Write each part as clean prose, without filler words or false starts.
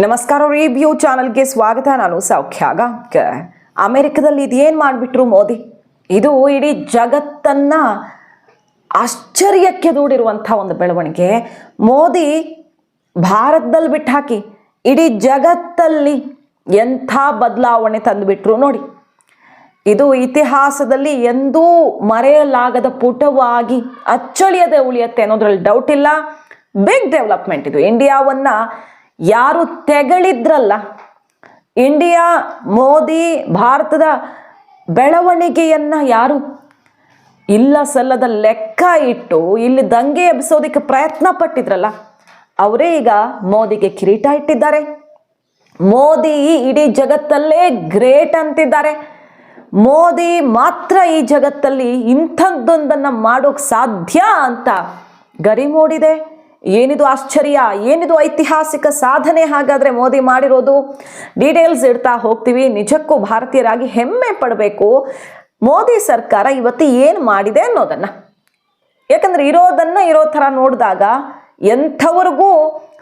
ನಮಸ್ಕಾರ, ರಿವ್ಯೂ ಚಾನಲ್ಗೆ ಸ್ವಾಗತ. ನಾನು ಸೌಖ್ಯಾಗ. ಅಮೆರಿಕದಲ್ಲಿ ಇದೇನು ಮಾಡಿಬಿಟ್ರು ಮೋದಿ? ಇದು ಇಡೀ ಜಗತ್ತನ್ನ ಆಶ್ಚರ್ಯಕ್ಕೆ ದೂಡಿರುವಂಥ ಒಂದು ಬೆಳವಣಿಗೆ. ಮೋದಿ ಭಾರತದಲ್ಲಿ ಬಿಟ್ಟು ಹಾಕಿ ಇಡೀ ಜಗತ್ತಲ್ಲಿ ಎಂಥ ಬದಲಾವಣೆ ತಂದುಬಿಟ್ರು ನೋಡಿ. ಇದು ಇತಿಹಾಸದಲ್ಲಿ ಎಂದೂ ಮರೆಯಲಾಗದ ಪುಟವಾಗಿ ಅಚ್ಚಳಿಯದೆ ಉಳಿಯುತ್ತೆ ಅನ್ನೋದ್ರಲ್ಲಿ ಡೌಟ್ ಇಲ್ಲ. ಬಿಗ್ ಡೆವಲಪ್ಮೆಂಟ್ ಇದು. ಇಂಡಿಯಾವನ್ನ ಯಾರು ತೆಗಳಿದ್ರಲ್ಲ, ಇಂಡಿಯಾ ಮೋದಿ ಭಾರತದ ಬೆಳವಣಿಗೆಯನ್ನ ಯಾರು ಇಲ್ಲ ಸಲ್ಲದ ಲೆಕ್ಕ ಇಟ್ಟು ಇಲ್ಲಿ ದಂಗೆ ಎಬ್ಬಿಸೋದಕ್ಕೆ ಪ್ರಯತ್ನ ಪಟ್ಟಿದ್ರಲ್ಲ, ಅವರೇ ಈಗ ಮೋದಿಗೆ ಕಿರೀಟ ಇಟ್ಟಿದ್ದಾರೆ. ಮೋದಿ ಇಡೀ ಜಗತ್ತಲ್ಲೇ ಗ್ರೇಟ್ ಅಂತಿದ್ದಾರೆ. ಮೋದಿ ಮಾತ್ರ ಈ ಜಗತ್ತಲ್ಲಿ ಇಂಥದ್ದೊಂದನ್ನು ಮಾಡೋಕೆ ಸಾಧ್ಯ ಅಂತ ಗರಿ ಮೂಡಿದೆ. ಏನಿದು ಆಶ್ಚರ್ಯ, ಏನಿದು ಐತಿಹಾಸಿಕ ಸಾಧನೆ ಹಾಗಾದರೆ ಮೋದಿ ಮಾಡಿರೋದು? ಡೀಟೇಲ್ಸ್ ಇಡ್ತಾ ಹೋಗ್ತೀವಿ. ನಿಜಕ್ಕೂ ಭಾರತೀಯರಾಗಿ ಹೆಮ್ಮೆ ಪಡಬೇಕು. ಮೋದಿ ಸರ್ಕಾರ ಇವತ್ತು ಏನು ಮಾಡಿದೆ ಅನ್ನೋದನ್ನು. ಯಾಕಂದರೆ ಇರೋ ಥರ ನೋಡಿದಾಗ ಎಂಥವ್ರಿಗೂ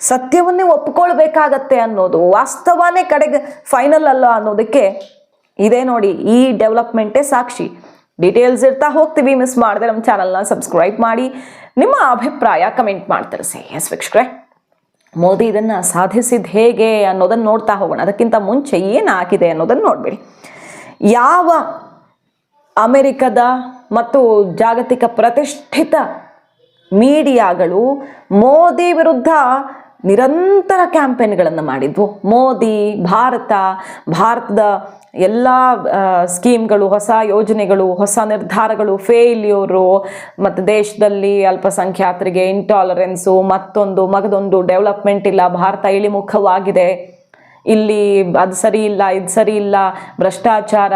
ಸತ್ಯವನ್ನೇ ಒಪ್ಕೊಳ್ಬೇಕಾಗತ್ತೆ ಅನ್ನೋದು, ವಾಸ್ತವನೇ ಕಡೆಗೆ ಫೈನಲ್ ಅಲ್ಲ ಅನ್ನೋದಕ್ಕೆ ಇದೇ ನೋಡಿ, ಈ ಡೆವಲಪ್ಮೆಂಟೇ ಸಾಕ್ಷಿ. ಡೀಟೇಲ್ಸ್ ಇರ್ತಾ ಹೋಗ್ತೀವಿ. ಮಿಸ್ ಮಾಡಿದೆ ನಮ್ಮ ಚಾನಲ್ನ ಸಬ್ಸ್ಕ್ರೈಬ್ ಮಾಡಿ, ನಿಮ್ಮ ಅಭಿಪ್ರಾಯ ಕಮೆಂಟ್ ಮಾಡಿ ತಿಳಿಸಿ. ಎಸ್ ವೀಕ್ಷಕರೇ, ಮೋದಿ ಇದನ್ನು ಸಾಧಿಸಿದ್ದು ಹೇಗೆ ಅನ್ನೋದನ್ನು ನೋಡ್ತಾ ಹೋಗೋಣ. ಅದಕ್ಕಿಂತ ಮುಂಚೆ ಏನಾಗಿದೆ ಅನ್ನೋದನ್ನು ನೋಡಬೇಡಿ. ಯಾವ ಅಮೆರಿಕದ ಮತ್ತು ಜಾಗತಿಕ ಪ್ರತಿಷ್ಠಿತ ಮೀಡಿಯಾಗಳು ಮೋದಿ ವಿರುದ್ಧ ನಿರಂತರ ಕ್ಯಾಂಪೇನ್ಗಳನ್ನು ಮಾಡಿದ್ವು. ಮೋದಿ ಭಾರತದ ಎಲ್ಲ ಸ್ಕೀಮ್ಗಳು, ಹೊಸ ಯೋಜನೆಗಳು, ಹೊಸ ನಿರ್ಧಾರಗಳು ಫೇಲ್ಯೂರು, ಮತ್ತು ದೇಶದಲ್ಲಿ ಅಲ್ಪಸಂಖ್ಯಾತರಿಗೆ ಇಂಟಾಲರೆನ್ಸು, ಮಗದೊಂದು ಡೆವಲಪ್ಮೆಂಟ್ ಇಲ್ಲ, ಭಾರತ ಇಳಿಮುಖವಾಗಿದೆ, ಇಲ್ಲಿ ಅದು ಸರಿ ಇಲ್ಲ, ಇದು ಸರಿ ಇಲ್ಲ, ಭ್ರಷ್ಟಾಚಾರ,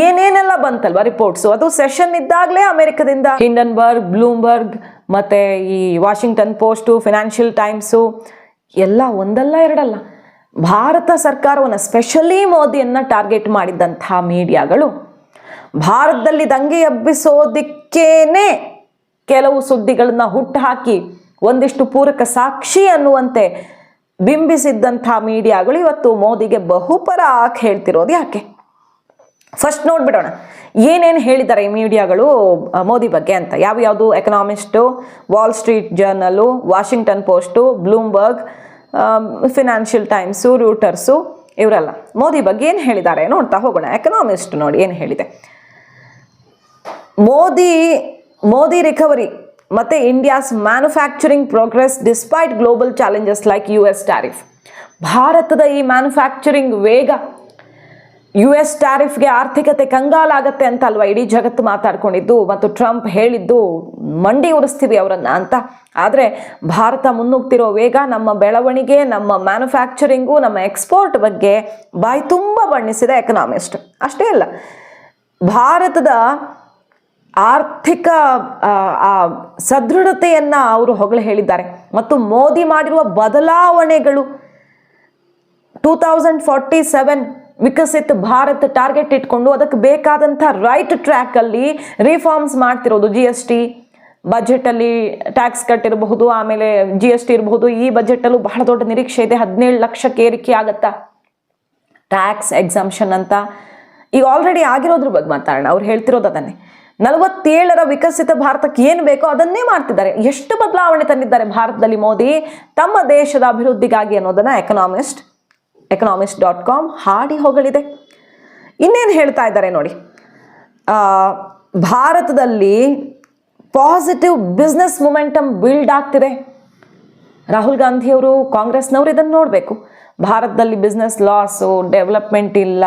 ಏನೇನೆಲ್ಲ ಬಂತಲ್ವ ರಿಪೋರ್ಟ್ಸು. ಅದು ಸೆಷನ್ ಇದ್ದಾಗಲೇ ಅಮೆರಿಕದಿಂದ ಹಿಂಡನ್ಬರ್ಗ್, ಬ್ಲೂಮ್ಬರ್ಗ್, ಮತ್ತು ಈ ವಾಷಿಂಗ್ಟನ್ ಪೋಸ್ಟು, ಫಿನಾನ್ಷಿಯಲ್ ಟೈಮ್ಸು ಎಲ್ಲ ಒಂದಲ್ಲ ಎರಡಲ್ಲ ಭಾರತ ಸರ್ಕಾರವನ್ನು, ಸ್ಪೆಷಲಿ ಮೋದಿಯನ್ನು ಟಾರ್ಗೆಟ್ ಮಾಡಿದ್ದಂಥ ಮೀಡಿಯಾಗಳು ಭಾರತದಲ್ಲಿ ದಂಗೆ ಎಬ್ಬಿಸೋದಕ್ಕೇನೆ ಕೆಲವು ಸುದ್ದಿಗಳನ್ನ ಹುಟ್ಟುಹಾಕಿ ಒಂದಿಷ್ಟು ಪೂರಕ ಸಾಕ್ಷಿ ಅನ್ನುವಂತೆ ಬಿಂಬಿಸಿದ್ದಂಥ ಮೀಡಿಯಾಗಳು ಇವತ್ತು ಮೋದಿಗೆ ಬಹುಪರ ಹೇಳ್ತಿರೋದು ಯಾಕೆ? ಫಸ್ಟ್ ನೋಡ್ಬಿಡೋಣ ಏನೇನು ಹೇಳಿದ್ದಾರೆ ಈ ಮೀಡಿಯಾಗಳು ಮೋದಿ ಬಗ್ಗೆ ಅಂತ. ಯಾವ್ಯಾವುದು? Economist, Wall Street Journal, Washington Post, Bloomberg, Financial Times, Reuters, ಇವರೆಲ್ಲ ಮೋದಿ ಬಗ್ಗೆ ಏನು ಹೇಳಿದ್ದಾರೆ ನೋಡ್ತಾ ಹೋಗೋಣ. ಎಕನಾಮಿಸ್ಟ್ ನೋಡಿ ಏನು ಹೇಳಿದೆ. ಮೋದಿ ರಿಕವರಿ ಮತ್ತು India's manufacturing progress despite global challenges like US tariff. ಭಾರತದ ಈ ಮ್ಯಾನುಫ್ಯಾಕ್ಚರಿಂಗ್ ವೇಗ, US ಟ್ಯಾರಿಫ್ಗೆ ಆರ್ಥಿಕತೆ ಕಂಗಾಲಾಗತ್ತೆ ಅಂತ ಅಲ್ವಾ ಇಡೀ ಜಗತ್ತು ಮಾತಾಡ್ಕೊಂಡಿದ್ದು, ಮತ್ತು ಟ್ರಂಪ್ ಹೇಳಿದ್ದು ಮಂಡಿ ಉರಿಸ್ತೀವಿ ಅವರನ್ನು ಅಂತ. ಆದರೆ ಭಾರತ ಮುನ್ನುಗ್ತಿರೋ ವೇಗ, ನಮ್ಮ ಬೆಳವಣಿಗೆ, ನಮ್ಮ ಮ್ಯಾನುಫ್ಯಾಕ್ಚರಿಂಗು, ನಮ್ಮ ಎಕ್ಸ್ಪೋರ್ಟ್ ಬಗ್ಗೆ ಬಾಯಿ ತುಂಬ ಬಣ್ಣಿಸಿದೆ ಎಕನಾಮಿಸ್ಟ್. ಅಷ್ಟೇ ಅಲ್ಲ, ಭಾರತದ ಆರ್ಥಿಕ ಸದೃಢತೆಯನ್ನು ಅವರು ಹೊಗಳು ಹೇಳಿದ್ದಾರೆ. ಮತ್ತು ಮೋದಿ ಮಾಡಿರುವ ಬದಲಾವಣೆಗಳು 2047 ವಿಕಸಿತ ಭಾರತ್ ಟಾರ್ಗೆಟ್ ಇಟ್ಕೊಂಡು ಅದಕ್ಕೆ ಬೇಕಾದಂಥ ರೈಟ್ ಟ್ರ್ಯಾಕಲ್ಲಿ ರಿಫಾರ್ಮ್ಸ್ ಮಾಡ್ತಿರೋದು. GST ಬಜೆಟಲ್ಲಿ ಟ್ಯಾಕ್ಸ್ ಕಟ್ ಇರಬಹುದು, ಆಮೇಲೆ GST ಇರಬಹುದು. ಈ ಬಜೆಟಲ್ಲೂ ಬಹಳ ದೊಡ್ಡ ನಿರೀಕ್ಷೆ ಇದೆ, 17 ಲಕ್ಷಕ್ಕೆ ಏರಿಕೆ ಆಗತ್ತಾ ಟ್ಯಾಕ್ಸ್ ಎಕ್ಸಂಪ್ಷನ್ ಅಂತ. ಈಗ ಆಲ್ರೆಡಿ ಆಗಿರೋದ್ರ ಬಗ್ಗೆ ಮಾತಾಡೋಣ. ಅವ್ರು ಹೇಳ್ತಿರೋದು ಅದನ್ನೇ. 47ರ ವಿಕಸಿತ ಭಾರತಕ್ಕೆ ಏನು ಬೇಕೋ ಅದನ್ನೇ ಮಾಡ್ತಿದ್ದಾರೆ. ಎಷ್ಟು ಬದಲಾವಣೆ ತಂದಿದ್ದಾರೆ ಭಾರತದಲ್ಲಿ ಮೋದಿ ತಮ್ಮ ದೇಶದ ಅಭಿವೃದ್ಧಿಗಾಗಿ ಅನ್ನೋದನ್ನ economist.com ಹಾಡಿ ಹೊಗಳಿದೆ. ಇನ್ನೇನು ಹೇಳ್ತಾ ಇದ್ದಾರೆ ನೋಡಿ. ಭಾರತದಲ್ಲಿ ಪಾಸಿಟಿವ್ ಬಿಸ್ನೆಸ್ ಮೊಮೆಂಟಮ್ ಬಿಲ್ಡ್ ಆಗ್ತಿದೆ. ರಾಹುಲ್ ಗಾಂಧಿಯವರು, ಕಾಂಗ್ರೆಸ್ನವರು ಇದನ್ನು ನೋಡಬೇಕು. ಭಾರತದಲ್ಲಿ ಬಿಸ್ನೆಸ್ ಲಾಸು, ಡೆವಲಪ್ಮೆಂಟ್ ಇಲ್ಲ,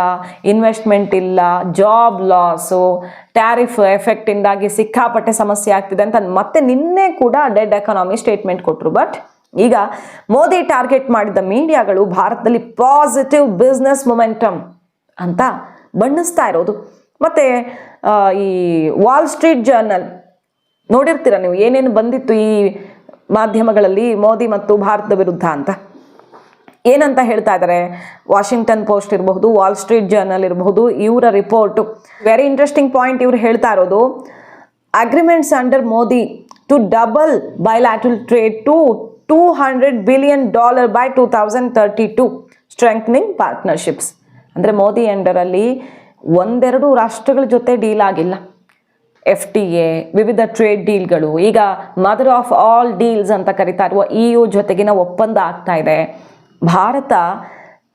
ಇನ್ವೆಸ್ಟ್ಮೆಂಟ್ ಇಲ್ಲ, ಜಾಬ್ ಲಾಸು, ಟ್ಯಾರಿಫ್ ಎಫೆಕ್ಟಿಂದಾಗಿ ಸಿಕ್ಕಾಪಟ್ಟೆ ಸಮಸ್ಯೆ ಆಗ್ತಿದೆ ಅಂತ ಮತ್ತೆ ನಿನ್ನೆ ಕೂಡ ಡೆಡ್ ಎಕಾನಮಿ ಸ್ಟೇಟ್ಮೆಂಟ್ ಕೊಟ್ಟರು. ಬಟ್ ಈಗ ಮೋದಿ ಟಾರ್ಗೆಟ್ ಮಾಡಿದ ಮೀಡಿಯಾಗಳು ಭಾರತದಲ್ಲಿ ಪಾಸಿಟಿವ್ ಬಿಸ್ನೆಸ್ ಮೊಮೆಂಟಮ್ ಅಂತ ಬಣ್ಣಿಸ್ತಾ ಇರೋದು. ಮತ್ತು ಈ ವಾಲ್ ಸ್ಟ್ರೀಟ್ ಜರ್ನಲ್ ನೋಡಿರ್ತೀರ ನೀವು, ಏನೇನು ಬಂದಿತ್ತು ಈ ಮಾಧ್ಯಮಗಳಲ್ಲಿ ಮೋದಿ ಮತ್ತು ಭಾರತದ ವಿರುದ್ಧ ಅಂತ. ಏನಂತ ಹೇಳ್ತಾ ಇದ್ದಾರೆ? ವಾಷಿಂಗ್ಟನ್ ಪೋಸ್ಟ್ ಇರಬಹುದು, ವಾಲ್ ಸ್ಟ್ರೀಟ್ ಜರ್ನಲ್ ಇರಬಹುದು, ಇವರ ರಿಪೋರ್ಟು ವೆರಿ ಇಂಟ್ರೆಸ್ಟಿಂಗ್ ಪಾಯಿಂಟ್ ಇವ್ರು ಹೇಳ್ತಾ ಇರೋದು. Agreements under Modi to double bilateral trade to $200 billion by 2032, strengthening partnerships. ಅಂದರೆ ಮೋದಿ ಅಂಡರಲ್ಲಿ ಒಂದೆರಡು ರಾಷ್ಟ್ರಗಳ ಜೊತೆ ಡೀಲ್ ಆಗಿಲ್ಲ. FTA, ವಿವಿಧ ಟ್ರೇಡ್ ಡೀಲ್ಗಳು, ಈಗ ಮದರ್ ಆಫ್ ಆಲ್ ಡೀಲ್ಸ್ ಅಂತ ಕರಿತಾ ಇರುವ EU ಜೊತೆಗಿನ ಒಪ್ಪಂದ ಆಗ್ತಾ ಇದೆ. ಭಾರತ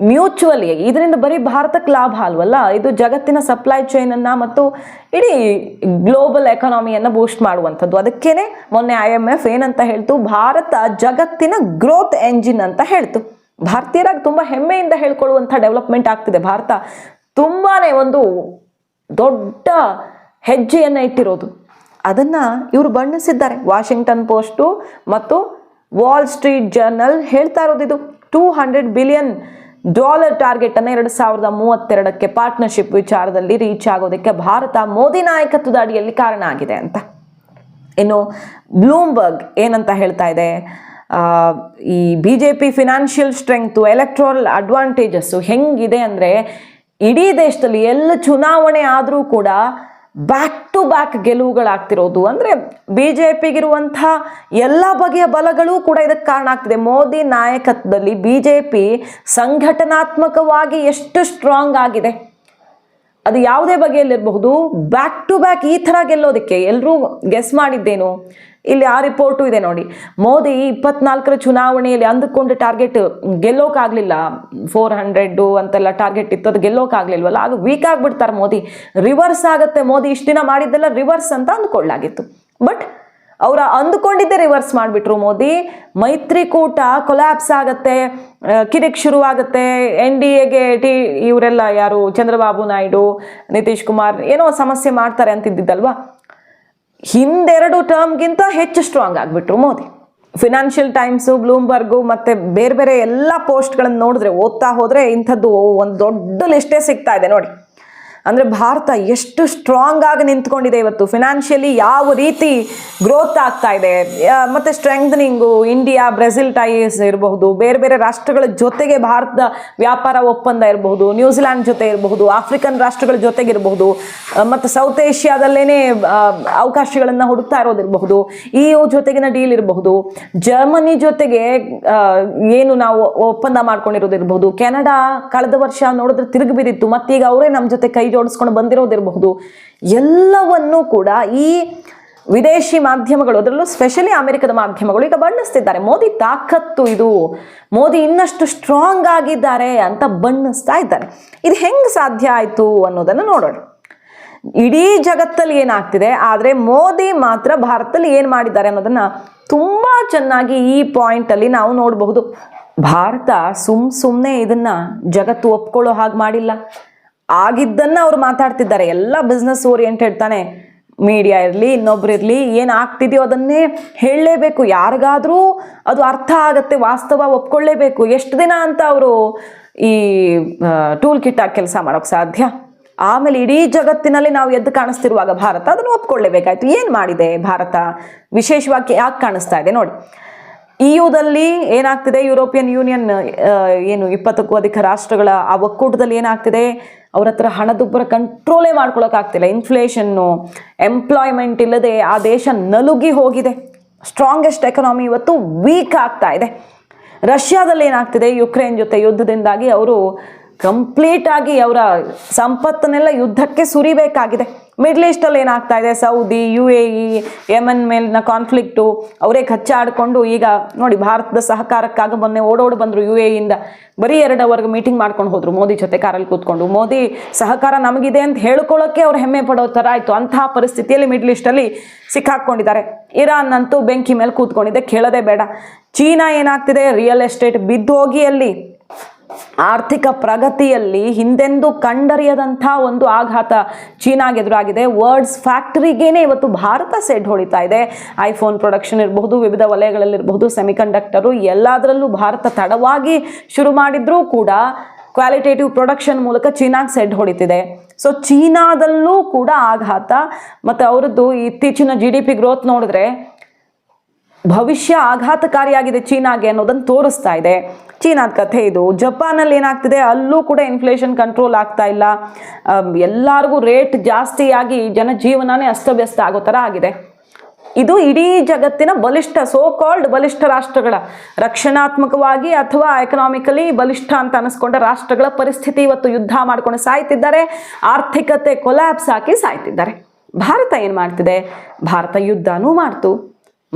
ಮ್ಯೂಚುವಲಿ, ಇದರಿಂದ ಬರೀ ಭಾರತಕ್ಕೆ ಲಾಭ ಅಲ್ವಲ್ಲ, ಇದು ಜಗತ್ತಿನ ಸಪ್ಲೈ ಚೈನನ್ನು ಮತ್ತು ಇಡೀ ಗ್ಲೋಬಲ್ ಎಕಾನಮಿಯನ್ನು ಬೂಸ್ಟ್ ಮಾಡುವಂಥದ್ದು. ಅದಕ್ಕೇನೆ ಮೊನ್ನೆ IMF ಏನಂತ ಹೇಳ್ತು, ಭಾರತ ಜಗತ್ತಿನ ಗ್ರೋತ್ ಎಂಜಿನ್ ಅಂತ ಹೇಳ್ತು. ಭಾರತೀಯರಾಗಿ ತುಂಬ ಹೆಮ್ಮೆಯಿಂದ ಹೇಳ್ಕೊಳ್ಳುವಂಥ ಡೆವಲಪ್ಮೆಂಟ್ ಆಗ್ತಿದೆ. ಭಾರತ ತುಂಬಾ ಒಂದು ದೊಡ್ಡ ಹೆಜ್ಜೆಯನ್ನು ಇಟ್ಟಿರೋದು. ಅದನ್ನು ಇವರು ಬಣ್ಣಿಸಿದ್ದಾರೆ. ವಾಷಿಂಗ್ಟನ್ ಪೋಸ್ಟು ಮತ್ತು ವಾಲ್ ಸ್ಟ್ರೀಟ್ ಜರ್ನಲ್ ಹೇಳ್ತಾ ಇರೋದು ಇದು. $200 billion ಟಾರ್ಗೆಟನ್ನು 2032ಕ್ಕೆ ಪಾರ್ಟ್ನರ್ಶಿಪ್ ವಿಚಾರದಲ್ಲಿ ರೀಚ್ ಆಗೋದಕ್ಕೆ ಭಾರತ ಮೋದಿ ನಾಯಕತ್ವದ ಅಡಿಯಲ್ಲಿ ಕಾರಣ ಆಗಿದೆ ಅಂತ. ಇನ್ನು ಬ್ಲೂಮ್ಬರ್ಗ್ ಏನಂತ ಹೇಳ್ತಾ ಇದೆ, ಈ BJP ಫಿನಾನ್ಷಿಯಲ್ ಸ್ಟ್ರೆಂಗ್ತು, ಎಲೆಕ್ಟ್ರಲ್ ಅಡ್ವಾಂಟೇಜಸ್ಸು ಹೆಂಗಿದೆ ಅಂದರೆ, ಇಡೀ ದೇಶದಲ್ಲಿ ಎಲ್ಲ ಚುನಾವಣೆ ಆದರೂ ಕೂಡ ಬ್ಯಾಕ್ ಟು ಬ್ಯಾಕ್ ಗೆಲುವುಗಳಾಗ್ತಿರೋದು. ಅಂದರೆ BJPಗಿರುವಂಥ ಎಲ್ಲ ಬಗೆಯ ಬಲಗಳೂ ಕೂಡ ಇದಕ್ಕೆ ಕಾರಣ ಆಗ್ತಿದೆ. ಮೋದಿ ನಾಯಕತ್ವದಲ್ಲಿ BJP ಸಂಘಟನಾತ್ಮಕವಾಗಿ ಎಷ್ಟು ಸ್ಟ್ರಾಂಗ್ ಆಗಿದೆ, ಅದು ಯಾವುದೇ ಬಗೆಯಲ್ಲಿರಬಹುದು. ಬ್ಯಾಕ್ ಟು ಬ್ಯಾಕ್ ಈ ಥರ ಗೆಲ್ಲೋದಕ್ಕೆ ಎಲ್ಲರೂ ಗೆಸ್ ಮಾಡಿದ್ದೇನು, ಇಲ್ಲಿ ಆ ರಿಪೋರ್ಟು ಇದೆ ನೋಡಿ. ಮೋದಿ 24ರ ಚುನಾವಣೆಯಲ್ಲಿ ಅಂದುಕೊಂಡ ಟಾರ್ಗೆಟ್ ಗೆಲ್ಲೋಕ್ಕಾಗಲಿಲ್ಲ, 400 ಅಂತೆಲ್ಲ ಟಾರ್ಗೆಟ್ ಇತ್ತು, ಅದು ಗೆಲ್ಲೋಕ್ಕಾಗಲಿಲ್ವಲ್ಲ, ಆಗ ವೀಕ್ ಆಗಿಬಿಡ್ತಾರೆ ಮೋದಿ. ರಿವರ್ಸ್ ಆಗುತ್ತೆ, ಮೋದಿ ಇಷ್ಟು ದಿನ ಮಾಡಿದ್ದೆಲ್ಲ ರಿವರ್ಸ್ ಅಂತ ಅಂದ್ಕೊಳ್ಳಾಗಿತ್ತು. ಬಟ್ ಅವರ ಅಂದುಕೊಂಡಿದ್ದೇ ರಿವರ್ಸ್ ಮಾಡಿಬಿಟ್ರು ಮೋದಿ. ಮೈತ್ರಿಕೂಟ ಕೊಲ್ಯಾಪ್ಸ್ ಆಗತ್ತೆ, ಕಿರಿಕ್ ಶುರುವಾಗುತ್ತೆ. NDAಗೆ ಇವರೆಲ್ಲ ಯಾರು, ಚಂದ್ರಬಾಬು ನಾಯ್ಡು, ನಿತೀಶ್ ಕುಮಾರ್ ಏನೋ ಸಮಸ್ಯೆ ಮಾಡ್ತಾರೆ ಅಂತಿದ್ದಿದ್ದಲ್ವಾ, ಹಿಂದೆರಡು ಟರ್ಮ್ಗಿಂತ ಹೆಚ್ಚು ಸ್ಟ್ರಾಂಗ್ ಆಗಿಬಿಟ್ರು ಮೋದಿ. ಫಿನಾನ್ಷಿಯಲ್ ಟೈಮ್ಸು, ಬ್ಲೂಮ್ಬರ್ಗು ಮತ್ತು ಬೇರೆ ಬೇರೆ ಎಲ್ಲ ಪೋಸ್ಟ್ಗಳನ್ನು ನೋಡಿದ್ರೆ, ಓದ್ತಾ ಹೋದರೆ ಇಂಥದ್ದು ಒಂದು ದೊಡ್ಡ ಲಿಸ್ಟೇ ಸಿಗ್ತಾ ಇದೆ ನೋಡಿ. ಅಂದರೆ ಭಾರತ ಎಷ್ಟು ಸ್ಟ್ರಾಂಗ್ ಆಗಿ ನಿಂತ್ಕೊಂಡಿದೆ ಇವತ್ತು. ಫಿನಾನ್ಷಿಯಲಿ ಯಾವ ರೀತಿ ಗ್ರೋತ್ ಆಗ್ತಾ ಇದೆ, ಮತ್ತು ಸ್ಟ್ರೆಂಗ್ನಿಂಗು, ಇಂಡಿಯಾ ಬ್ರೆಜಿಲ್ ಟೈಸ್ ಇರಬಹುದು, ಬೇರೆ ಬೇರೆ ರಾಷ್ಟ್ರಗಳ ಜೊತೆಗೆ ಭಾರತದ ವ್ಯಾಪಾರ ಒಪ್ಪಂದ ಇರಬಹುದು, ನ್ಯೂಜಿಲ್ಯಾಂಡ್ ಜೊತೆ ಇರಬಹುದು, ಆಫ್ರಿಕನ್ ರಾಷ್ಟ್ರಗಳ ಜೊತೆಗಿರಬಹುದು, ಮತ್ತು ಸೌತ್ ಏಷ್ಯಾದಲ್ಲೇ ಅವಕಾಶಗಳನ್ನು ಹುಡುಕ್ತಾ ಇರೋದಿರಬಹುದು, EU ಜೊತೆಗಿನ ಡೀಲ್ ಇರಬಹುದು, ಜರ್ಮನಿ ಜೊತೆಗೆ ಏನು ನಾವು ಒಪ್ಪಂದ ಮಾಡ್ಕೊಂಡಿರೋದಿರಬಹುದು, ಕೆನಡಾ ಕಳೆದ ವರ್ಷ ನೋಡಿದ್ರೆ ತಿರುಗಿ ಬಿದ್ದಿತ್ತು, ಮತ್ತೀಗ ಅವರೇ ನಮ್ಮ ಜೊತೆ ಕೈ ಜೋಡಿಸ್ಕೊಂಡು ಬಂದಿರೋದಿರಬಹುದು. ಎಲ್ಲವನ್ನೂ ಕೂಡ ಈ ವಿದೇಶಿ ಮಾಧ್ಯಮಗಳು, ಅದರಲ್ಲೂ ಸ್ಪೆಷಲಿ ಅಮೆರಿಕದ ಮಾಧ್ಯಮಗಳು ಈಗ ಬಣ್ಣಿಸ್ತಿದ್ದಾರೆ. ಮೋದಿ ತಾಕತ್ತು ಇದು, ಮೋದಿ ಇನ್ನಷ್ಟು ಸ್ಟ್ರಾಂಗ್ ಆಗಿದ್ದಾರೆ ಅಂತ ಬಣ್ಣಿಸ್ತಾ ಇದ್ದಾರೆ. ಇದು ಹೆಂಗೆ ಸಾಧ್ಯ ಆಯಿತು ಅನ್ನೋದನ್ನು ನೋಡೋಣ. ಇಡೀ ಜಗತ್ತಲ್ಲಿ ಏನಾಗ್ತಿದೆ, ಆದರೆ ಮೋದಿ ಮಾತ್ರ ಭಾರತದಲ್ಲಿ ಏನು ಮಾಡಿದ್ದಾರೆ ಅನ್ನೋದನ್ನು ತುಂಬ ಚೆನ್ನಾಗಿ ಈ ಪಾಯಿಂಟಲ್ಲಿ ನಾವು ನೋಡಬಹುದು. ಭಾರತ ಸುಮ್ಮನೆ ಇದನ್ನು ಜಗತ್ತು ಒಪ್ಕೊಳ್ಳೋ ಹಾಗೆ ಮಾಡಿಲ್ಲ. ಆಗಿದ್ದನ್ನು ಅವ್ರು ಮಾತಾಡ್ತಿದ್ದಾರೆ. ಎಲ್ಲ ಬಿಸ್ನೆಸ್ ಓರಿಯೆಂಟೆಡ್ ತಾನೆ, ಮೀಡಿಯಾ ಇರಲಿ ಇನ್ನೊಬ್ರು ಇರಲಿ, ಏನು ಆಗ್ತಿದೆಯೋ ಅದನ್ನೇ ಹೇಳಲೇಬೇಕು. ಯಾರಿಗಾದರೂ ಅದು ಅರ್ಥ ಆಗತ್ತೆ, ವಾಸ್ತವ ಒಪ್ಕೊಳ್ಳೇಬೇಕು. ಎಷ್ಟು ದಿನ ಅಂತ ಅವರು ಈ ಟೂಲ್ ಕಿಟ್ ಆಗಿ ಕೆಲಸ ಮಾಡೋಕ್ಕೆ ಸಾಧ್ಯ? ಆಮೇಲೆ ಇಡೀ ಜಗತ್ತಿನಲ್ಲಿ ನಾವು ಎದ್ದು ಕಾಣಿಸ್ತಿರುವಾಗ ಭಾರತ ಅದನ್ನು ಒಪ್ಕೊಳ್ಳೇಬೇಕಾಯ್ತು. ಏನು ಮಾಡಿದೆ ಭಾರತ, ವಿಶೇಷವಾಗಿ ಯಾಕೆ ಕಾಣಿಸ್ತಾ ಇದೆ ನೋಡಿ. EUದಲ್ಲಿ ಏನಾಗ್ತಿದೆ, ಯುರೋಪಿಯನ್ ಯೂನಿಯನ್ ಏನು 20ಕ್ಕೂ ಅಧಿಕ ರಾಷ್ಟ್ರಗಳ ಆ ಒಕ್ಕೂಟದಲ್ಲಿ ಏನಾಗ್ತಿದೆ, ಅವ್ರ ಹತ್ರ ಹಣದುಬ್ಬರ ಕಂಟ್ರೋಲೇ ಮಾಡ್ಕೊಳಕ್ಕಾಗ್ತಿಲ್ಲ. ಇನ್ಫ್ಲೇಷನ್ನು, ಎಂಪ್ಲಾಯ್ಮೆಂಟ್ ಇಲ್ಲದೆ ಆ ದೇಶ ನಲುಗಿ ಹೋಗಿದೆ. ಸ್ಟ್ರಾಂಗೆಸ್ಟ್ ಎಕನಾಮಿ ಇವತ್ತು ವೀಕ್ ಆಗ್ತಾ ಇದೆ. ರಷ್ಯಾದಲ್ಲಿ ಏನಾಗ್ತಿದೆ, ಯುಕ್ರೇನ್ ಜೊತೆ ಯುದ್ಧದಿಂದಾಗಿ ಅವರು ಕಂಪ್ಲೀಟ್ ಆಗಿ ಅವರ ಸಂಪತ್ತನ್ನೆಲ್ಲ ಯುದ್ಧಕ್ಕೆ ಸುರಿಬೇಕಾಗಿದೆ. ಮಿಡ್ಲ್ ಈಸ್ಟಲ್ಲಿ ಏನಾಗ್ತಾ ಇದೆ, ಸೌದಿ, UAE, ಯೆಮನ್ ಮೇಲಿನ ಕಾನ್ಫ್ಲಿಕ್ಟು, ಅವರೇ ಕಚ್ಚಾಡಿಕೊಂಡು ಈಗ ನೋಡಿ ಭಾರತದ ಸಹಕಾರಕ್ಕಾಗಿ ಮೊನ್ನೆ ಓಡೋಡಿ ಬಂದರು UAEಯಿಂದ. ಬರೀ 2 ಅವರ್ಗೆ ಮೀಟಿಂಗ್ ಮಾಡ್ಕೊಂಡು ಹೋದರು ಮೋದಿ ಜೊತೆ ಕಾರಲ್ಲಿ ಕೂತ್ಕೊಂಡು. ಮೋದಿ ಸಹಕಾರ ನಮಗಿದೆ ಅಂತ ಹೇಳ್ಕೊಳ್ಳೋಕ್ಕೆ ಅವ್ರು ಹೆಮ್ಮೆ ಪಡೋ ಥರ ಆಯಿತು. ಅಂತಹ ಪರಿಸ್ಥಿತಿಯಲ್ಲಿ ಮಿಡ್ಲ್ ಈಸ್ಟಲ್ಲಿ ಸಿಕ್ಕಾಕ್ಕೊಂಡಿದ್ದಾರೆ. ಇರಾನ್ ಅಂತೂ ಬೆಂಕಿ ಮೇಲೆ ಕೂತ್ಕೊಂಡಿದೆ, ಕೇಳೋದೇ ಬೇಡ. ಚೀನಾ ಏನಾಗ್ತಿದೆ, ರಿಯಲ್ ಎಸ್ಟೇಟ್ ಬಿದ್ದೋಗಿ ಅಲ್ಲಿ ಆರ್ಥಿಕ ಪ್ರಗತಿಯಲ್ಲಿ ಹಿಂದೆಂದೂ ಕಂಡರಿಯದಂಥ ಒಂದು ಆಘಾತ ಚೀನಾಗೆ ಎದುರಾಗಿದೆ. ವರ್ಡ್ಸ್ ಫ್ಯಾಕ್ಟರಿಗೇನೆ ಇವತ್ತು ಭಾರತ ಸೆಡ್ ಹೊಡಿತಾ ಇದೆ. ಐಫೋನ್ ಪ್ರೊಡಕ್ಷನ್ ಇರಬಹುದು, ವಿವಿಧ ವಲಯಗಳಲ್ಲಿರಬಹುದು, ಸೆಮಿಕಂಡಕ್ಟರು, ಎಲ್ಲದರಲ್ಲೂ ಭಾರತ ತಡವಾಗಿ ಶುರು ಮಾಡಿದ್ರೂ ಕೂಡ ಕ್ವಾಲಿಟೇಟಿವ್ ಪ್ರೊಡಕ್ಷನ್ ಮೂಲಕ ಚೀನಾಗೆ ಸೆಡ್ ಹೊಡಿತಿದೆ. ಸೊ ಚೀನಾದಲ್ಲೂ ಕೂಡ ಆಘಾತ. ಮತ್ತು ಅವರದ್ದು ಇತ್ತೀಚಿನ GDP ಗ್ರೋತ್ ನೋಡಿದ್ರೆ ಭವಿಷ್ಯ ಆಘಾತಕಾರಿಯಾಗಿದೆ ಚೀನಾಗೆ ಅನ್ನೋದನ್ನು ತೋರಿಸ್ತಾ ಇದೆ. ಚೀನಾದ ಕಥೆ ಇದು. ಜಪಾನಲ್ಲಿ ಏನಾಗ್ತಿದೆ, ಅಲ್ಲೂ ಕೂಡ ಇನ್ಫ್ಲೇಷನ್ ಕಂಟ್ರೋಲ್ ಆಗ್ತಾ ಇಲ್ಲ. ಎಲ್ಲರಿಗೂ ರೇಟ್ ಜಾಸ್ತಿಯಾಗಿ ಜನಜೀವನನೇ ಅಸ್ತವ್ಯಸ್ತ ಆಗೋ ಥರ ಆಗಿದೆ. ಇದು ಇಡೀ ಜಗತ್ತಿನ ಬಲಿಷ್ಠ ಸೋ ಕಾಲ್ಡ್ ಬಲಿಷ್ಠ ರಾಷ್ಟ್ರಗಳ ರಕ್ಷಣಾತ್ಮಕವಾಗಿ ಅಥವಾ ಎಕನಾಮಿಕಲಿ ಬಲಿಷ್ಠ ಅಂತ ಅನಿಸ್ಕೊಂಡ ರಾಷ್ಟ್ರಗಳ ಪರಿಸ್ಥಿತಿ ಇವತ್ತು ಯುದ್ಧ ಮಾಡ್ಕೊಂಡು ಸಾಯ್ತಿದ್ದಾರೆ, ಆರ್ಥಿಕತೆ ಕೊಲ್ಯಾಪ್ಸ್ ಹಾಕಿ ಸಾಯ್ತಿದ್ದಾರೆ. ಭಾರತ ಏನು ಮಾಡ್ತಿದೆ? ಭಾರತ ಯುದ್ಧನೂ ಮಾಡ್ತು,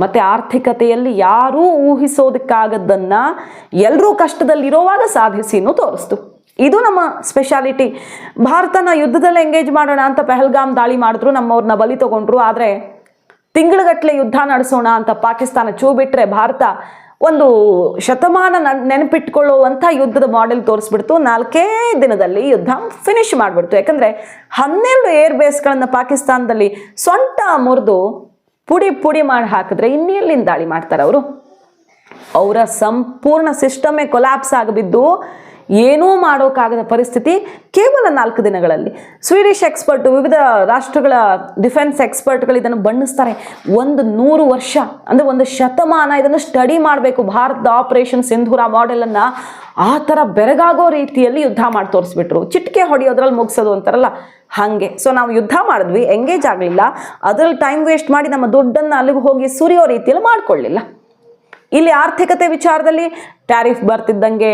ಮತ್ತು ಆರ್ಥಿಕತೆಯಲ್ಲಿ ಯಾರೂ ಊಹಿಸೋದಕ್ಕಾಗದ್ದನ್ನು ಎಲ್ಲರೂ ಕಷ್ಟದಲ್ಲಿರೋವಾಗ ಸಾಧಿಸಿನೂ ತೋರಿಸ್ತು. ಇದು ನಮ್ಮ ಸ್ಪೆಷಾಲಿಟಿ. ಭಾರತನ ಯುದ್ಧದಲ್ಲಿ ಎಂಗೇಜ್ ಮಾಡೋಣ ಅಂತ ಪೆಹಲ್ಗಾಮ್ ದಾಳಿ ಮಾಡಿದ್ರು, ನಮ್ಮವ್ರನ್ನ ಬಲಿ ತಗೊಂಡ್ರು. ಆದರೆ ತಿಂಗಳುಗಟ್ಟಲೆ ಯುದ್ಧ ನಡೆಸೋಣ ಅಂತ ಪಾಕಿಸ್ತಾನ ಚೂ ಬಿಟ್ಟರೆ ಭಾರತ ಒಂದು ಶತಮಾನ ನೆನಪಿಟ್ಕೊಳ್ಳುವಂಥ ಯುದ್ಧದ ಮಾಡೆಲ್ ತೋರಿಸ್ಬಿಡ್ತು. 4 ದಿನದಲ್ಲಿ ಯುದ್ಧ ಫಿನಿಶ್ ಮಾಡಿಬಿಡ್ತು. ಯಾಕಂದರೆ 12 ಏರ್ ಬೇಸ್ಗಳನ್ನು ಪಾಕಿಸ್ತಾನದಲ್ಲಿ ಸೊಂಟ ಮುರಿದು ಪುಡಿ ಪುಡಿ ಮಾಡಿ ಹಾಕಿದ್ರೆ ಇನ್ನೆಲ್ಲಿಂದ ದಾಳಿ ಮಾಡ್ತಾರೆ ಅವರು? ಅವರ ಸಂಪೂರ್ಣ ಸಿಸ್ಟಮೇ ಕೊಲ್ಯಾಪ್ಸ್ ಆಗಿಬಿದ್ದು ಏನೂ ಮಾಡೋಕ್ಕಾಗದ ಪರಿಸ್ಥಿತಿ ಕೇವಲ 4 ದಿನಗಳಲ್ಲಿ. ಸ್ವೀಡಿಷ್ ಎಕ್ಸ್ಪರ್ಟು, ವಿವಿಧ ರಾಷ್ಟ್ರಗಳ ಡಿಫೆನ್ಸ್ ಎಕ್ಸ್ಪರ್ಟ್ಗಳು ಇದನ್ನು ಬಣ್ಣಿಸ್ತಾರೆ. 100 ವರ್ಷ ಅಂದರೆ 1 ಶತಮಾನ ಇದನ್ನು ಸ್ಟಡಿ ಮಾಡಬೇಕು. ಭಾರತದ ಆಪರೇಷನ್ ಸಿಂಧೂರ ಮಾಡೆಲನ್ನು ಆ ಥರ ಬೆರಗಾಗೋ ರೀತಿಯಲ್ಲಿ ಯುದ್ಧ ಮಾಡಿ ತೋರಿಸ್ಬಿಟ್ರು. ಚಿಟಿಕೆ ಹೊಡೆಯೋದ್ರಲ್ಲಿ ಮುಗಿಸೋದು ಅಂತಾರಲ್ಲ ಹಾಗೆ. ಸೊ ನಾವು ಯುದ್ಧ ಮಾಡಿದ್ವಿ, ಎಂಗೇಜ್ ಆಗಲಿಲ್ಲ, ಅದರಲ್ಲಿ ಟೈಮ್ ವೇಸ್ಟ್ ಮಾಡಿ ನಮ್ಮ ದುಡ್ಡನ್ನು ಅಲ್ಲಿಗೆ ಹೋಗಿ ಸುರಿಯೋ ರೀತಿಯಲ್ಲಿ ಮಾಡಿಕೊಳ್ಳಿಲ್ಲ. ಇಲ್ಲಿ ಆರ್ಥಿಕತೆ ವಿಚಾರದಲ್ಲಿ ಟ್ಯಾರಿಫ್ ಬರ್ತಿದ್ದಂಗೆ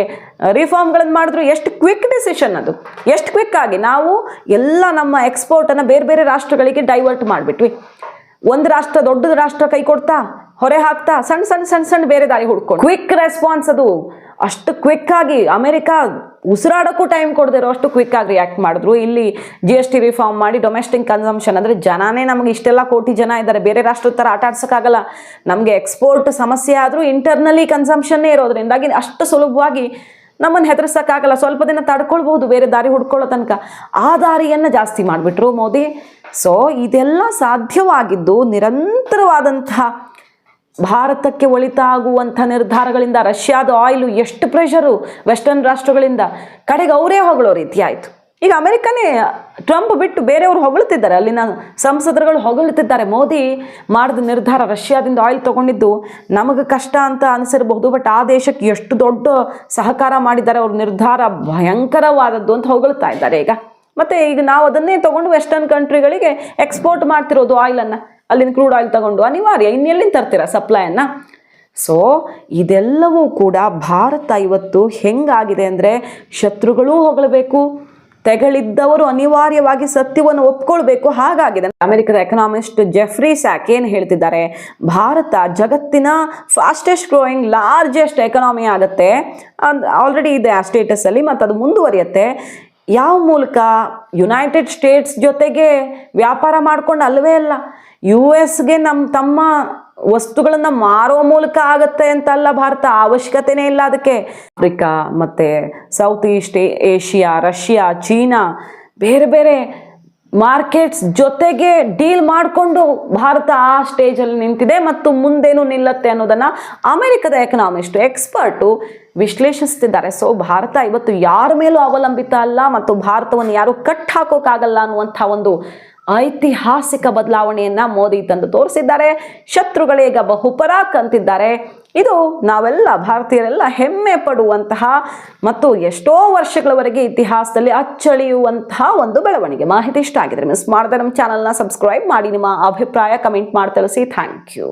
ರಿಫಾರ್ಮ್ಗಳನ್ನು ಮಾಡಿದ್ರು. ಎಷ್ಟು ಕ್ವಿಕ್ ಡಿಸಿಷನ್ ಅದು, ಎಷ್ಟು ಕ್ವಿಕ್ ಆಗಿ ನಾವು ಎಲ್ಲ ನಮ್ಮ ಎಕ್ಸ್ಪೋರ್ಟನ್ನು ಬೇರೆ ಬೇರೆ ರಾಷ್ಟ್ರಗಳಿಗೆ ಡೈವರ್ಟ್ ಮಾಡಿಬಿಟ್ವಿ. ಒಂದು ರಾಷ್ಟ್ರ ದೊಡ್ಡ ರಾಷ್ಟ್ರ ಕೈ ಕೊಡ್ತಾ ಹೊರೆ ಹಾಕ್ತಾ ಸಣ್ಣ ಸಣ್ಣ ಸಣ್ಣ ಸಣ್ಣ ಬೇರೆ ದಾರಿ ಹುಡ್ಕೊಂಡು ಕ್ವಿಕ್ ರೆಸ್ಪಾನ್ಸ್. ಅದು ಅಷ್ಟು ಕ್ವಿಕ್ ಆಗಿ ಅಮೆರಿಕ ಉಸಿರಾಡೋಕ್ಕೂ ಟೈಮ್ ಕೊಡದಿರೋ ಅಷ್ಟು ಕ್ವಿಕ್ ಆಗಿ ರಿಯಾಕ್ಟ್ ಮಾಡಿದ್ರು. ಇಲ್ಲಿ GST ರಿಫಾರ್ಮ್ ಮಾಡಿ ಡೊಮೆಸ್ಟಿಕ್ ಕನ್ಸಂಪ್ಷನ್ ಅಂದರೆ ಜನನೇ ನಮಗೆ ಇಷ್ಟೆಲ್ಲ ಕೋಟಿ ಜನ ಇದ್ದಾರೆ, ಬೇರೆ ರಾಷ್ಟ್ರದ ಥರ ಆಟ ಆಡ್ಸೋಕ್ಕಾಗಲ್ಲ. ನಮಗೆ ಎಕ್ಸ್ಪೋರ್ಟ್ ಸಮಸ್ಯೆ ಆದರೂ ಇಂಟರ್ನಲಿ ಕನ್ಸಂಪ್ಷನ್ನೇ ಇರೋದ್ರಿಂದಾಗಿ ಅಷ್ಟು ಸುಲಭವಾಗಿ ನಮ್ಮನ್ನು ಹೆದರ್ಸೋಕ್ಕಾಗಲ್ಲ. ಸ್ವಲ್ಪ ದಿನ ತಡ್ಕೊಳ್ಬಹುದು ಬೇರೆ ದಾರಿ ಹುಡ್ಕೊಳ್ಳೋ ತನಕ. ಆ ದಾರಿಯನ್ನು ಜಾಸ್ತಿ ಮಾಡಿಬಿಟ್ರು ಮೋದಿ. ಸೊ ಇದೆಲ್ಲ ಸಾಧ್ಯವಾಗಿದ್ದು ನಿರಂತರವಾದಂತಹ ಭಾರತಕ್ಕೆ ಒಳಿತಾಗುವಂಥ ನಿರ್ಧಾರಗಳಿಂದ. ರಷ್ಯಾದ ಆಯಿಲು ಎಷ್ಟು ಪ್ರೆಷರು ವೆಸ್ಟರ್ನ್ ರಾಷ್ಟ್ರಗಳಿಂದ, ಕಡೆಗೆ ಅವರೇ ಹೊಗಳೋ ರೀತಿ ಆಯಿತು. ಈಗ ಅಮೆರಿಕನೇ ಟ್ರಂಪ್ ಬಿಟ್ಟು ಬೇರೆಯವರು ಹೊಗಳ್ತಿದ್ದಾರೆ, ಅಲ್ಲಿನ ಸಂಸದರುಗಳು ಹೊಗಳ್ತಿದ್ದಾರೆ. ಮೋದಿ ಮಾಡಿದ ನಿರ್ಧಾರ, ರಷ್ಯಾದಿಂದ ಆಯಿಲ್ ತೊಗೊಂಡಿದ್ದು ನಮಗೆ ಕಷ್ಟ ಅಂತ ಅನಿಸಿರಬಹುದು, ಬಟ್ ಆ ದೇಶಕ್ಕೆ ಎಷ್ಟು ದೊಡ್ಡ ಸಹಕಾರ ಮಾಡಿದ್ದಾರೆ, ಅವ್ರ ನಿರ್ಧಾರ ಭಯಂಕರವಾದದ್ದು ಅಂತ ಹೊಗಳ್ತಾ ಇದ್ದಾರೆ ಈಗ. ಮತ್ತು ಈಗ ನಾವು ಅದನ್ನೇ ತೊಗೊಂಡು ವೆಸ್ಟರ್ನ್ ಕಂಟ್ರಿಗಳಿಗೆ ಎಕ್ಸ್ಪೋರ್ಟ್ ಮಾಡ್ತಿರೋದು ಆಯಿಲನ್ನು. ಅಲ್ಲಿನ ಕ್ರೂಡ್ ಆಯಿಲ್ ತಗೊಂಡು ಅನಿವಾರ್ಯ, ಇನ್ನೆಲ್ಲಿಂದ ತರ್ತೀರ ಸಪ್ಲೈಯನ್ನು? ಸೊ ಇದೆಲ್ಲವೂ ಕೂಡ ಭಾರತ ಇವತ್ತು ಹೆಂಗಾಗಿದೆ ಅಂದರೆ, ಶತ್ರುಗಳೂ ಹೊಗಳಬೇಕು, ತೆಗಳಿದ್ದವರು ಅನಿವಾರ್ಯವಾಗಿ ಸತ್ಯವನ್ನು ಒಪ್ಕೊಳ್ಬೇಕು, ಹಾಗಾಗಿದೆ. ಅಮೆರಿಕದ ಎಕನಾಮಿಸ್ಟ್ ಜೆಫ್ರಿ ಸ್ಯಾಕ್ ಏನು ಹೇಳ್ತಿದ್ದಾರೆ, ಭಾರತ ಜಗತ್ತಿನ ಫಾಸ್ಟೆಸ್ಟ್ ಗ್ರೋಯಿಂಗ್ ಲಾರ್ಜೆಸ್ಟ್ ಎಕನಾಮಿ ಆಗುತ್ತೆ, ಆಲ್ರೆಡಿ ಇದೆ ಆ ಸ್ಟೇಟಸಲ್ಲಿ, ಮತ್ತು ಅದು ಮುಂದುವರಿಯುತ್ತೆ. ಯಾವ ಮೂಲಕ? ಯುನೈಟೆಡ್ ಸ್ಟೇಟ್ಸ್ ಜೊತೆಗೆ ವ್ಯಾಪಾರ ಮಾಡ್ಕೊಂಡು ಅಲ್ಲವೇ ಅಲ್ಲ, US ತಮ್ಮ ವಸ್ತುಗಳನ್ನು ಮಾರೋ ಮೂಲಕ ಆಗುತ್ತೆ ಅಂತಲ್ಲ ಭಾರತ, ಅವಶ್ಯಕತೆನೇ ಇಲ್ಲ ಅದಕ್ಕೆ. ಆಫ್ರಿಕಾ ಮತ್ತು south East Asia, Russia, China, ಬೇರೆ ಬೇರೆ ಮಾರ್ಕೆಟ್ಸ್ ಜೊತೆಗೆ ಡೀಲ್ ಮಾಡಿಕೊಂಡು ಭಾರತ ಆ ಸ್ಟೇಜಲ್ಲಿ ನಿಂತಿದೆ ಮತ್ತು ಮುಂದೇನು ನಿಲ್ಲತ್ತೆ ಅನ್ನೋದನ್ನು ಅಮೆರಿಕದ ಎಕನಾಮಿಸ್ಟ್ ಎಕ್ಸ್ಪರ್ಟು ವಿಶ್ಲೇಷಿಸ್ತಿದ್ದಾರೆ. ಸೊ ಭಾರತ ಇವತ್ತು ಯಾರ ಮೇಲೂ ಅವಲಂಬಿತ ಅಲ್ಲ ಮತ್ತು ಭಾರತವನ್ನು ಯಾರು ಕಟ್ ಹಾಕೋಕ್ಕಾಗಲ್ಲ ಅನ್ನುವಂಥ ಒಂದು ಐತಿಹಾಸಿಕ ಬದಲಾವಣೆಯನ್ನು ಮೋದಿ ತಂದು ತೋರಿಸಿದ್ದಾರೆ. ಶತ್ರುಗಳೀಗ ಬಹುಪರಾಕ್ ಅಂತಿದ್ದಾರೆ. ಇದು ನಾವೆಲ್ಲ ಭಾರತೀಯರೆಲ್ಲ ಹೆಮ್ಮೆ ಪಡುವಂತಹ ಮತ್ತು ಎಷ್ಟೋ ವರ್ಷಗಳವರೆಗೆ ಇತಿಹಾಸದಲ್ಲಿ ಅಚ್ಚಳಿಯುವಂತಹ ಒಂದು ಬೆಳವಣಿಗೆ. ಮಾಹಿತಿ ಇಷ್ಟ ಆಗಿದ್ರೆ ಮಿಸ್ ಮಾಡದೆ ನಮ್ಮ ಚಾನಲ್ನ ಸಬ್ಸ್ಕ್ರೈಬ್ ಮಾಡಿ, ನಿಮ್ಮ ಅಭಿಪ್ರಾಯ ಕಮೆಂಟ್ ಮಾಡಿ ತಿಳಿಸಿ. Thank you.